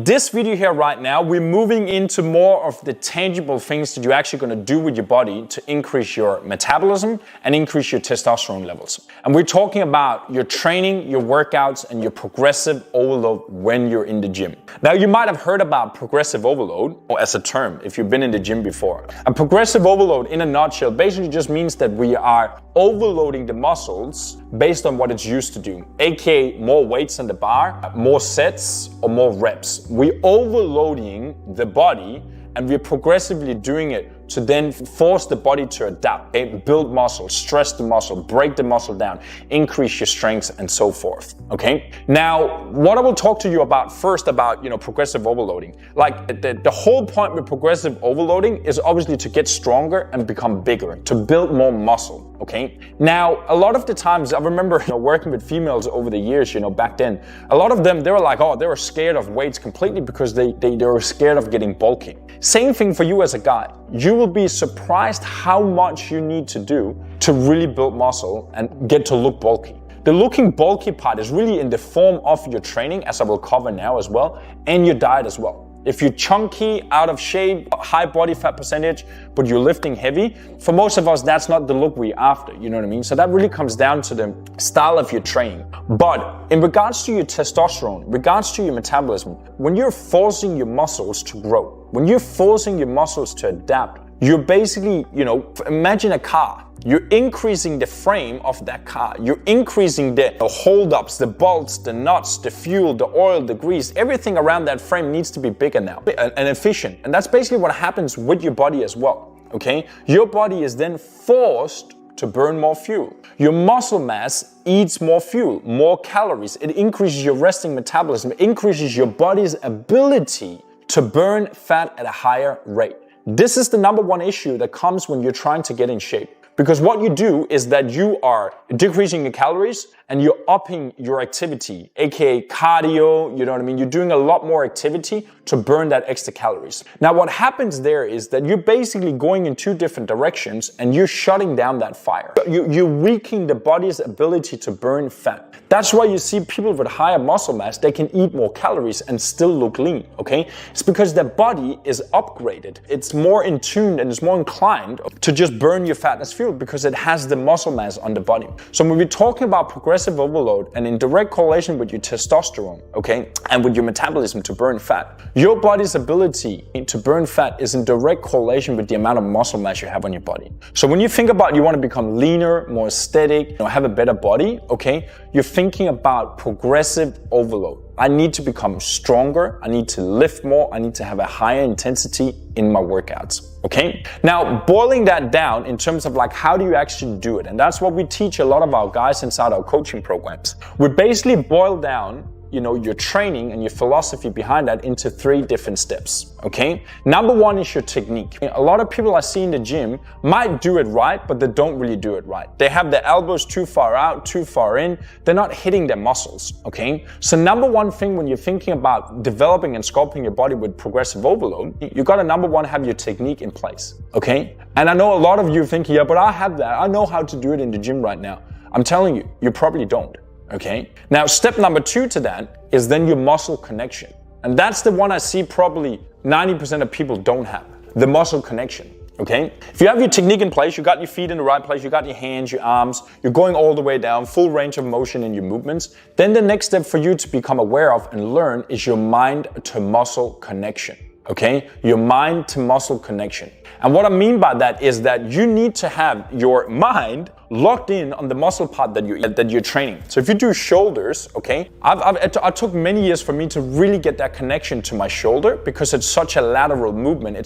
In this video here right now, we're moving into more of the tangible things that you're actually going to do with your body to increase your metabolism and increase your testosterone levels. And we're talking about your training, your workouts, and your progressive overload when you're in the gym. Now, you might have heard about progressive overload or as a term if you've been in the gym before. A progressive overload in a nutshell basically just means that we are overloading the muscles based on what it's used to do, aka more weights on the bar, more sets, or more reps. We're overloading the body and we're progressively doing it to then force the body to adapt, okay? Build muscle, stress the muscle, break the muscle down, increase your strengths, and so forth, okay? Now, what I will talk to you about first about, progressive overloading. Like the whole point with progressive overloading is obviously to get stronger and become bigger, to build more muscle, okay? Now, a lot of the times, I remember working with females over the years, back then, a lot of them, they were like, they were scared of weights completely because they were scared of getting bulky. Same thing for you as a guy. You will be surprised how much you need to do to really build muscle and get to look bulky. The looking bulky part is really in the form of your training, as I will cover now as well, and your diet as well. If you're chunky, out of shape, high body fat percentage, but you're lifting heavy, for most of us, that's not the look we're after, you know what I mean? So that really comes down to the style of your training. But in regards to your testosterone, regards to your metabolism, when you're forcing your muscles to grow, when you're forcing your muscles to adapt, you're basically, imagine a car. You're increasing the frame of that car. You're increasing the holdups, the bolts, the nuts, the fuel, the oil, the grease. Everything around that frame needs to be bigger now and efficient. And that's basically what happens with your body as well, okay? Your body is then forced to burn more fuel. Your muscle mass eats more fuel, more calories. It increases your resting metabolism. It increases your body's ability to burn fat at a higher rate. This is the number one issue that comes when you're trying to get in shape. Because what you do is that you are decreasing your calories and you're upping your activity, aka cardio, you know what I mean? You're doing a lot more activity to burn that extra calories. Now, what happens there is that you're basically going in two different directions and you're shutting down that fire. You're weakening the body's ability to burn fat. That's why you see people with higher muscle mass, they can eat more calories and still look lean, okay? It's because their body is upgraded. It's more in tune and it's more inclined to just burn your fat as fuel because it has the muscle mass on the body. So when we're talking about progressive overload and in direct correlation with your testosterone, okay, and with your metabolism to burn fat, your body's ability to burn fat is in direct correlation with the amount of muscle mass you have on your body. So when you think about you want to become leaner, more aesthetic, have a better body, okay, you're thinking about progressive overload. I need to become stronger, I need to lift more, I need to have a higher intensity in my workouts, okay? Now, boiling that down in terms of like how do you actually do it, and that's what we teach a lot of our guys inside our coaching programs. We basically boil down your training and your philosophy behind that into 3 different steps, okay? Number 1 is your technique. A lot of people I see in the gym might do it right, but they don't really do it right. They have their elbows too far out, too far in. They're not hitting their muscles, okay? So number 1 thing when you're thinking about developing and sculpting your body with progressive overload, you gotta number 1 have your technique in place, okay? And I know a lot of you think, yeah, but I have that. I know how to do it in the gym right now. I'm telling you, you probably don't. Okay. Now, step number 2 to that is then your muscle connection. And that's the one I see probably 90% of people don't have, the muscle connection. Okay. If you have your technique in place, you got your feet in the right place, you got your hands, your arms, you're going all the way down, full range of motion in your movements, then the next step for you to become aware of and learn is your mind to muscle connection. Okay. Your mind to muscle connection. And what I mean by that is that you need to have your mind locked in on the muscle part that you're training. So if you do shoulders, okay, it took many years for me to really get that connection to my shoulder because it's such a lateral movement.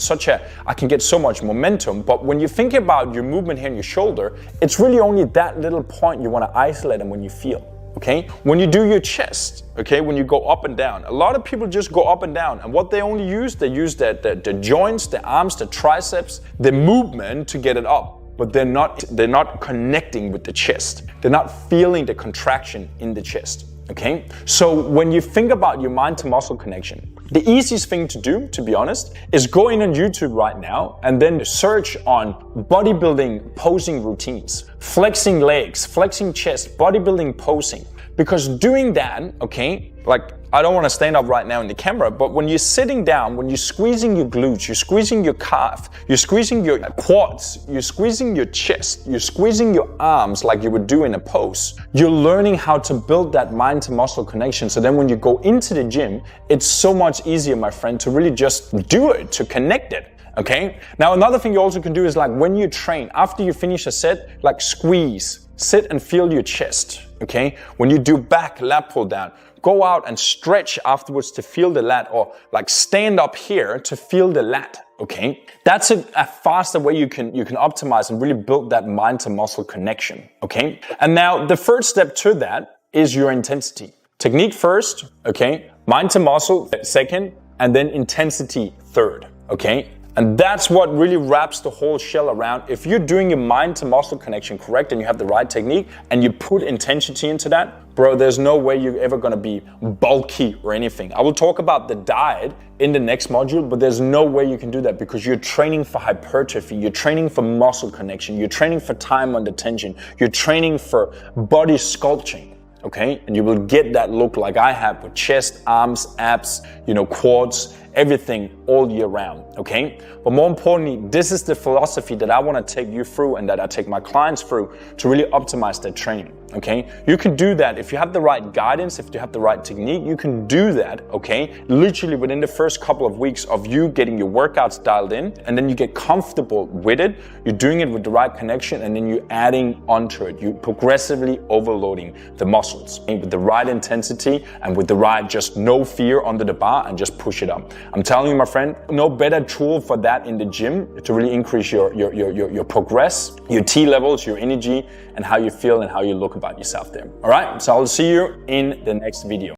I can get so much momentum. But when you think about your movement here in your shoulder, it's really only that little point you want to isolate and when you feel. Okay, when you do your chest, okay, when you go up and down, a lot of people just go up and down, and what they only use, they use the joints, the arms, the triceps, the movement to get it up, but they're not connecting with the chest. They're not feeling the contraction in the chest. Okay, so when you think about your mind to muscle connection, the easiest thing to do, to be honest, is go in on YouTube right now and then search on bodybuilding posing routines, flexing legs, flexing chest, bodybuilding posing. Because doing that, okay, like I don't want to stand up right now in the camera, but when you're sitting down, when you're squeezing your glutes, you're squeezing your calf, you're squeezing your quads, you're squeezing your chest, you're squeezing your arms like you would do in a pose, you're learning how to build that mind to muscle connection. So then when you go into the gym, it's so much easier, my friend, to really just do it, to connect it. Okay? Now another thing you also can do is like when you train, after you finish a set, like squeeze, sit and feel your chest. Okay? When you do back lat pull down, go out and stretch afterwards to feel the lat, or like stand up here to feel the lat. Okay? That's a faster way you can optimize and really build that mind to muscle connection. Okay? And now the first step to that is your intensity. Technique first, okay? Mind to muscle second, and then intensity third. Okay? And that's what really wraps the whole shell around. If you're doing your mind to muscle connection correct and you have the right technique and you put intensity into that, bro, there's no way you're ever gonna be bulky or anything. I will talk about the diet in the next module, but there's no way you can do that because you're training for hypertrophy, you're training for muscle connection, you're training for time under tension, you're training for body sculpting. Okay, and you will get that look like I have with chest, arms, abs, quads, everything all year round, okay? But more importantly, this is the philosophy that I want to take you through and that I take my clients through to really optimize their training, okay? You can do that if you have the right guidance, if you have the right technique, you can do that, okay? Literally within the first couple of weeks of you getting your workouts dialed in, and then you get comfortable with it, you're doing it with the right connection, and then you're adding onto it. You're progressively overloading the muscles, okay? With the right intensity and with the right just no fear under the bar and just push it up. I'm telling you, my friend, no better tool for that in the gym to really increase your progress, your T levels, your energy, and how you feel and how you look about yourself there. All right, so I'll see you in the next video.